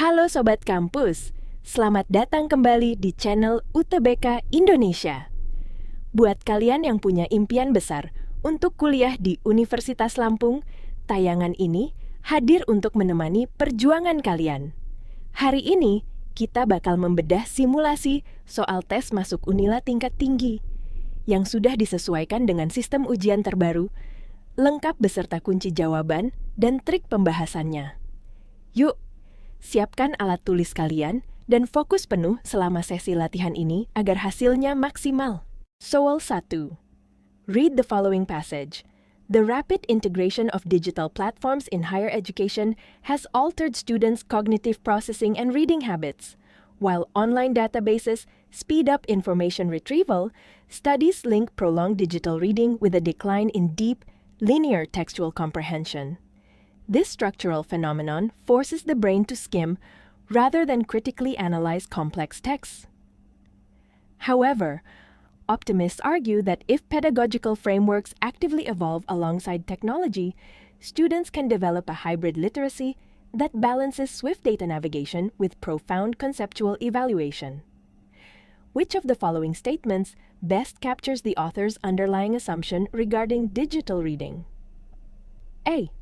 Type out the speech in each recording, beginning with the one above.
Halo Sobat Kampus, selamat datang kembali di channel UTBK Indonesia. Buat kalian yang punya impian besar untuk kuliah di Universitas Lampung, tayangan ini hadir untuk menemani perjuangan kalian. Hari ini, kita bakal membedah simulasi soal tes masuk Unila tingkat tinggi yang sudah disesuaikan dengan sistem ujian terbaru, lengkap beserta kunci jawaban dan trik pembahasannya. Yuk, siapkan alat tulis kalian dan fokus penuh selama sesi latihan ini agar hasilnya maksimal. Soal 1. Read the following passage. The rapid integration of digital platforms in higher education has altered students' cognitive processing and reading habits. While online databases speed up information retrieval, studies link prolonged digital reading with a decline in deep, linear textual comprehension. This structural phenomenon forces the brain to skim rather than critically analyze complex texts. However, optimists argue that if pedagogical frameworks actively evolve alongside technology, students can develop a hybrid literacy that balances swift data navigation with profound conceptual evaluation. Which of the following statements best captures the author's underlying assumption regarding digital reading? A.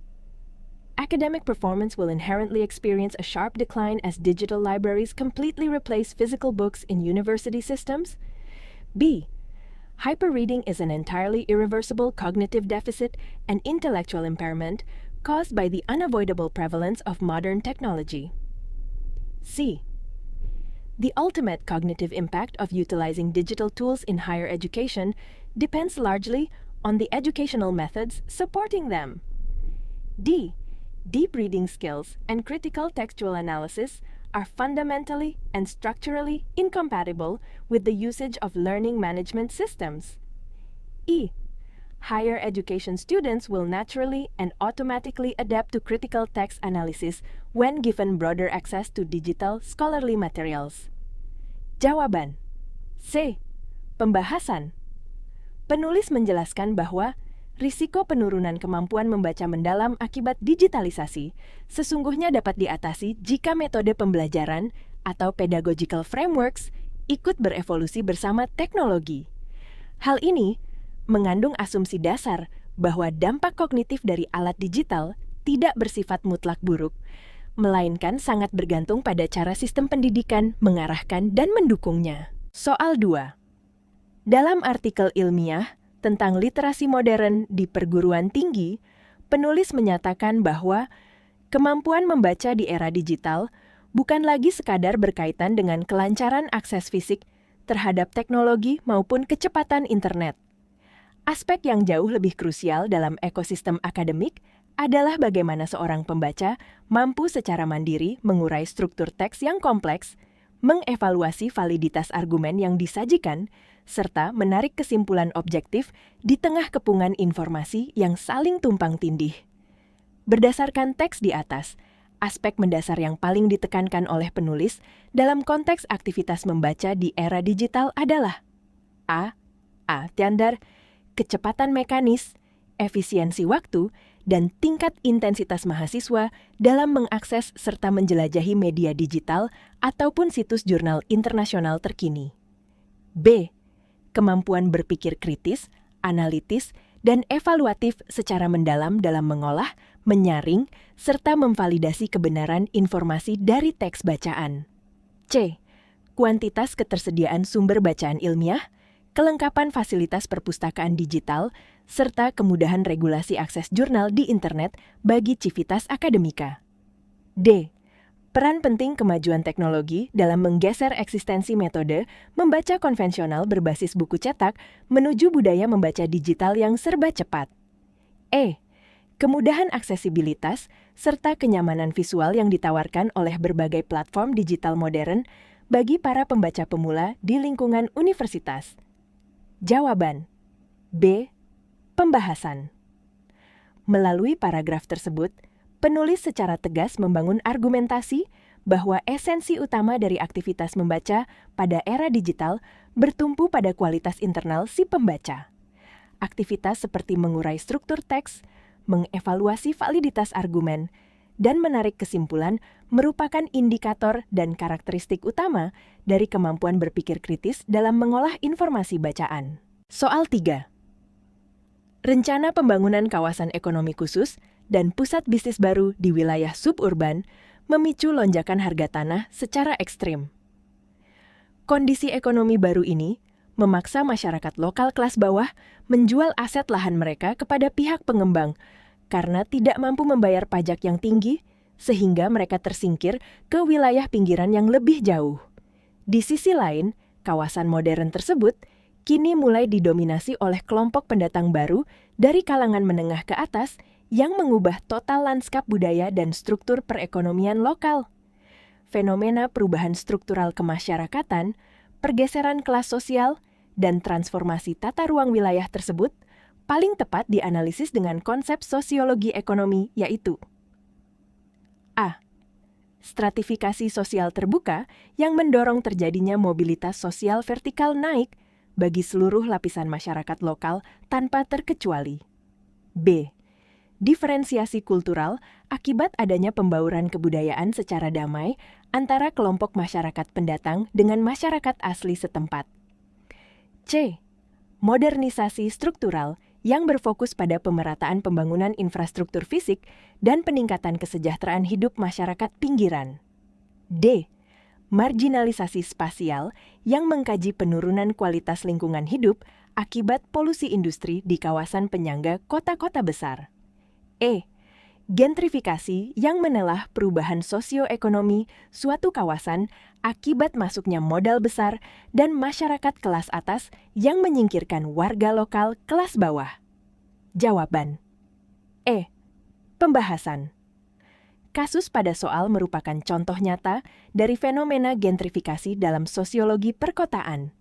Academic performance will inherently experience a sharp decline as digital libraries completely replace physical books in university systems. B. Hyperreading is an entirely irreversible cognitive deficit and intellectual impairment caused by the unavoidable prevalence of modern technology. C. The ultimate cognitive impact of utilizing digital tools in higher education depends largely on the educational methods supporting them. D. Deep reading skills and critical textual analysis are fundamentally and structurally incompatible with the usage of learning management systems. E. Higher education students will naturally and automatically adapt to critical text analysis when given broader access to digital scholarly materials. Jawaban. C. Pembahasan. Penulis menjelaskan bahwa risiko penurunan kemampuan membaca mendalam akibat digitalisasi sesungguhnya dapat diatasi jika metode pembelajaran atau pedagogical frameworks ikut berevolusi bersama teknologi. Hal ini mengandung asumsi dasar bahwa dampak kognitif dari alat digital tidak bersifat mutlak buruk, melainkan sangat bergantung pada cara sistem pendidikan mengarahkan dan mendukungnya. Soal 2. Dalam artikel ilmiah tentang literasi modern di perguruan tinggi, penulis menyatakan bahwa kemampuan membaca di era digital bukan lagi sekadar berkaitan dengan kelancaran akses fisik terhadap teknologi maupun kecepatan internet. Aspek yang jauh lebih krusial dalam ekosistem akademik adalah bagaimana seorang pembaca mampu secara mandiri mengurai struktur teks yang kompleks, mengevaluasi validitas argumen yang disajikan, serta menarik kesimpulan objektif di tengah kepungan informasi yang saling tumpang tindih. Berdasarkan teks di atas, aspek mendasar yang paling ditekankan oleh penulis dalam konteks aktivitas membaca di era digital adalah A. Kecepatan mekanis, efisiensi waktu, dan tingkat intensitas mahasiswa dalam mengakses serta menjelajahi media digital ataupun situs jurnal internasional terkini. B. Kemampuan berpikir kritis, analitis, dan evaluatif secara mendalam dalam mengolah, menyaring, serta memvalidasi kebenaran informasi dari teks bacaan. C. Kuantitas ketersediaan sumber bacaan ilmiah, kelengkapan fasilitas perpustakaan digital, serta kemudahan regulasi akses jurnal di internet bagi civitas akademika. D. Peran penting kemajuan teknologi dalam menggeser eksistensi metode membaca konvensional berbasis buku cetak menuju budaya membaca digital yang serba cepat. E. Kemudahan aksesibilitas serta kenyamanan visual yang ditawarkan oleh berbagai platform digital modern bagi para pembaca pemula di lingkungan universitas. Jawaban. B. Pembahasan. Melalui paragraf tersebut, penulis secara tegas membangun argumentasi bahwa esensi utama dari aktivitas membaca pada era digital bertumpu pada kualitas internal si pembaca. Aktivitas seperti mengurai struktur teks, mengevaluasi validitas argumen, dan menarik kesimpulan merupakan indikator dan karakteristik utama dari kemampuan berpikir kritis dalam mengolah informasi bacaan. Soal 3. Rencana pembangunan kawasan ekonomi khusus dan pusat bisnis baru di wilayah suburban memicu lonjakan harga tanah secara ekstrim. Kondisi ekonomi baru ini memaksa masyarakat lokal kelas bawah menjual aset lahan mereka kepada pihak pengembang karena tidak mampu membayar pajak yang tinggi, sehingga mereka tersingkir ke wilayah pinggiran yang lebih jauh. Di sisi lain, kawasan modern tersebut kini mulai didominasi oleh kelompok pendatang baru dari kalangan menengah ke atas yang mengubah total lanskap budaya dan struktur perekonomian lokal. Fenomena perubahan struktural kemasyarakatan, pergeseran kelas sosial, dan transformasi tata ruang wilayah tersebut paling tepat dianalisis dengan konsep sosiologi ekonomi, yaitu A. Stratifikasi sosial terbuka yang mendorong terjadinya mobilitas sosial vertikal naik bagi seluruh lapisan masyarakat lokal tanpa terkecuali. B. Diferensiasi kultural akibat adanya pembauran kebudayaan secara damai antara kelompok masyarakat pendatang dengan masyarakat asli setempat. C. Modernisasi struktural yang berfokus pada pemerataan pembangunan infrastruktur fisik dan peningkatan kesejahteraan hidup masyarakat pinggiran. D. Marginalisasi spasial yang mengkaji penurunan kualitas lingkungan hidup akibat polusi industri di kawasan penyangga kota-kota besar. E. Gentrifikasi yang menelah perubahan sosioekonomi suatu kawasan akibat masuknya modal besar dan masyarakat kelas atas yang menyingkirkan warga lokal kelas bawah. Jawaban. E. Pembahasan. Kasus pada soal merupakan contoh nyata dari fenomena gentrifikasi dalam sosiologi perkotaan.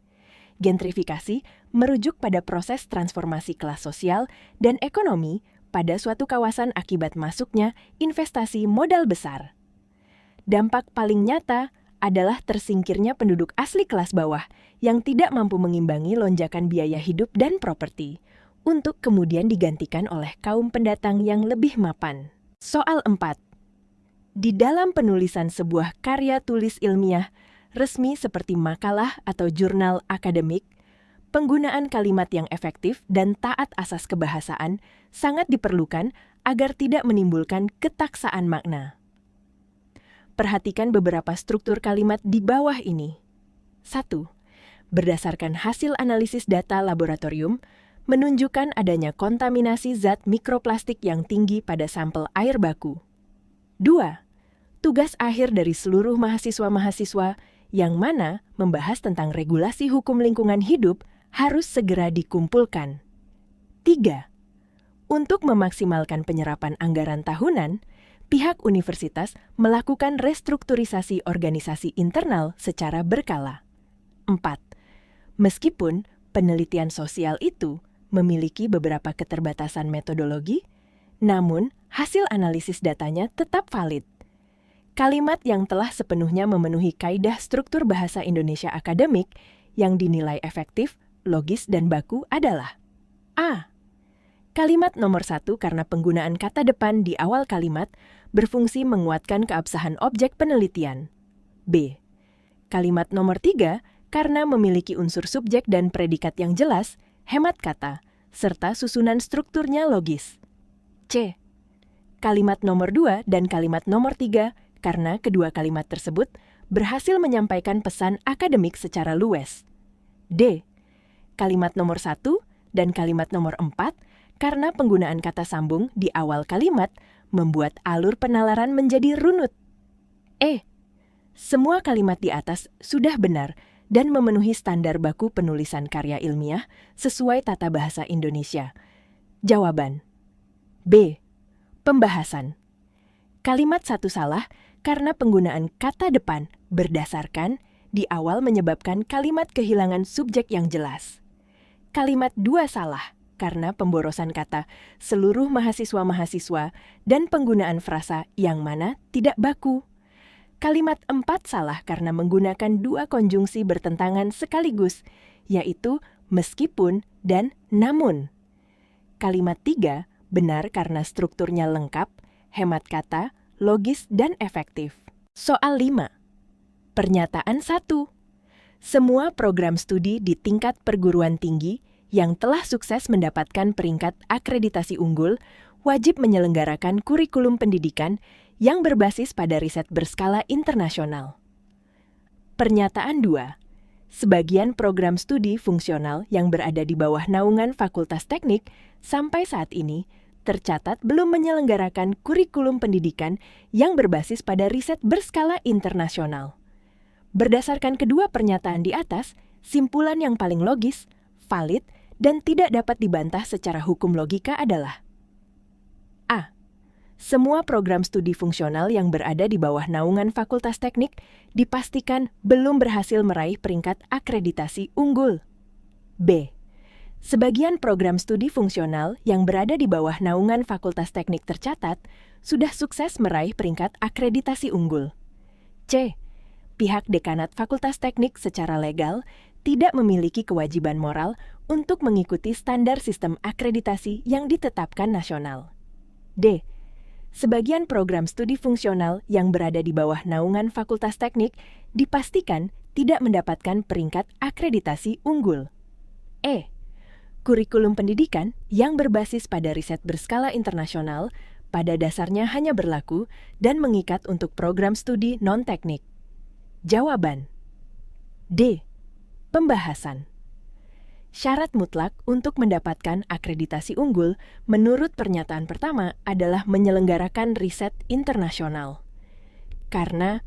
Gentrifikasi merujuk pada proses transformasi kelas sosial dan ekonomi pada suatu kawasan akibat masuknya investasi modal besar. Dampak paling nyata adalah tersingkirnya penduduk asli kelas bawah yang tidak mampu mengimbangi lonjakan biaya hidup dan properti, untuk kemudian digantikan oleh kaum pendatang yang lebih mapan. Soal 4. Di dalam penulisan sebuah karya tulis ilmiah, resmi seperti makalah atau jurnal akademik, penggunaan kalimat yang efektif dan taat asas kebahasaan sangat diperlukan agar tidak menimbulkan ketaksaan makna. Perhatikan beberapa struktur kalimat di bawah ini. 1. Berdasarkan hasil analisis data laboratorium, menunjukkan adanya kontaminasi zat mikroplastik yang tinggi pada sampel air baku. 2. Tugas akhir dari seluruh mahasiswa-mahasiswa yang mana membahas tentang regulasi hukum lingkungan hidup harus segera dikumpulkan. 3. Untuk memaksimalkan penyerapan anggaran tahunan, pihak universitas melakukan restrukturisasi organisasi internal secara berkala. 4. Meskipun penelitian sosial itu memiliki beberapa keterbatasan metodologi, namun hasil analisis datanya tetap valid. Kalimat yang telah sepenuhnya memenuhi kaidah struktur bahasa Indonesia akademik yang dinilai efektif, logis, dan baku adalah A. Kalimat nomor 1 karena penggunaan kata depan di awal kalimat berfungsi menguatkan keabsahan objek penelitian. B. Kalimat nomor 3 karena memiliki unsur subjek dan predikat yang jelas, hemat kata, serta susunan strukturnya logis. C. Kalimat nomor 2 dan kalimat nomor 3 karena kedua kalimat tersebut berhasil menyampaikan pesan akademik secara luwes. D. Kalimat nomor 1 dan kalimat nomor 4 karena penggunaan kata sambung di awal kalimat membuat alur penalaran menjadi runut. E. Semua kalimat di atas sudah benar dan memenuhi standar baku penulisan karya ilmiah sesuai tata bahasa Indonesia. Jawaban. B. Pembahasan. Kalimat 1 salah karena penggunaan kata depan berdasarkan di awal menyebabkan kalimat kehilangan subjek yang jelas. Kalimat 2 salah karena pemborosan kata seluruh mahasiswa-mahasiswa dan penggunaan frasa yang mana tidak baku. Kalimat 4 salah karena menggunakan 2 konjungsi bertentangan sekaligus, yaitu meskipun dan namun. Kalimat 3 benar karena strukturnya lengkap, hemat kata, logis, dan efektif. Soal 5. Pernyataan 1. Semua program studi di tingkat perguruan tinggi yang telah sukses mendapatkan peringkat akreditasi unggul wajib menyelenggarakan kurikulum pendidikan yang berbasis pada riset berskala internasional. Pernyataan 2. Sebagian program studi fungsional yang berada di bawah naungan Fakultas Teknik sampai saat ini tercatat belum menyelenggarakan kurikulum pendidikan yang berbasis pada riset berskala internasional. Berdasarkan kedua pernyataan di atas, simpulan yang paling logis, valid, dan tidak dapat dibantah secara hukum logika adalah A. Semua program studi fungsional yang berada di bawah naungan Fakultas Teknik dipastikan belum berhasil meraih peringkat akreditasi unggul. B. Sebagian program studi fungsional yang berada di bawah naungan Fakultas Teknik tercatat sudah sukses meraih peringkat akreditasi unggul. C. Pihak dekanat Fakultas Teknik secara legal tidak memiliki kewajiban moral untuk mengikuti standar sistem akreditasi yang ditetapkan nasional. D. Sebagian program studi fungsional yang berada di bawah naungan Fakultas Teknik dipastikan tidak mendapatkan peringkat akreditasi unggul. E. Kurikulum pendidikan yang berbasis pada riset berskala internasional pada dasarnya hanya berlaku dan mengikat untuk program studi non-teknik. Jawaban D. Pembahasan. Syarat mutlak untuk mendapatkan akreditasi unggul menurut pernyataan pertama adalah menyelenggarakan riset internasional. Karena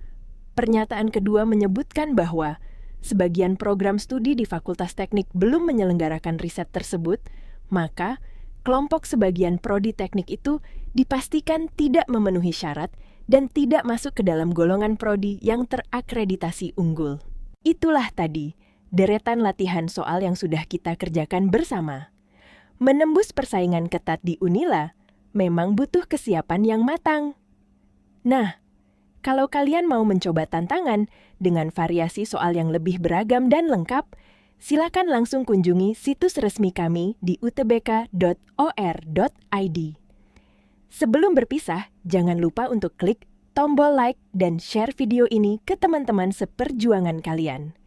pernyataan kedua menyebutkan bahwa sebagian program studi di Fakultas Teknik belum menyelenggarakan riset tersebut, maka kelompok sebagian prodi teknik itu dipastikan tidak memenuhi syarat dan tidak masuk ke dalam golongan prodi yang terakreditasi unggul. Itulah tadi deretan latihan soal yang sudah kita kerjakan bersama. Menembus persaingan ketat di Unila memang butuh kesiapan yang matang. Nah, kalau kalian mau mencoba tantangan dengan variasi soal yang lebih beragam dan lengkap, silakan langsung kunjungi situs resmi kami di utbk.or.id. Sebelum berpisah, jangan lupa untuk klik tombol like dan share video ini ke teman-teman seperjuangan kalian.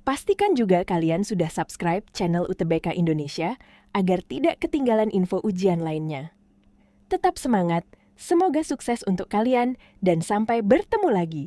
Pastikan juga kalian sudah subscribe channel UTBK Indonesia agar tidak ketinggalan info ujian lainnya. Tetap semangat, semoga sukses untuk kalian dan sampai bertemu lagi.